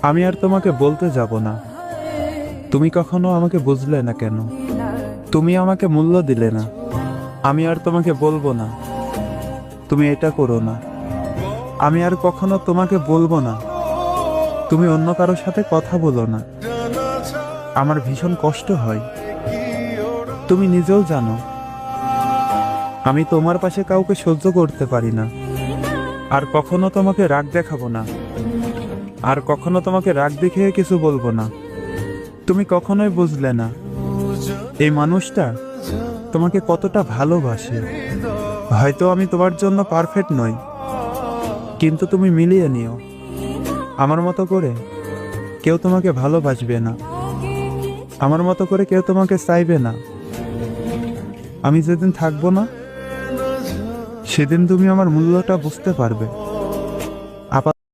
আমি আর তোমাকে বলতে যাব না, তুমি কখনো আমাকে বুঝলে না কেন। তুমি আমাকে মূল্য দিলে না, আমি আর তোমাকে বলবো না তুমি এটা করো না। আমি আর কখনো তোমাকে বলবো না তুমি অন্য কারোর সাথে কথা বলো না। আমার ভীষণ কষ্ট হয়, তুমি নিজেও জানো। আমি তোমার পাশে কাউকে সহ্য করতে পারি না। আর কখনো তোমাকে রাগ দেখাবো না, আর কখনো তোমাকে রাগ দেখিয়ে কিছু বলবো না। তুমি কখনোই বুঝলে না এই মানুষটা তোমাকে কতটা ভালোবাসে। হয়তো আমি তোমার জন্য পারফেক্ট নই, কিন্তু তুমি মিলিয়ে নিও। আমার মতো করে কেউ তোমাকে ভালোবাসবে না, আমার মতো করে কেউ তোমাকে চাইবে না। আমি যেদিন থাকবো না, সেদিন তুমি আমার মূল্যটা বুঝতে পারবে।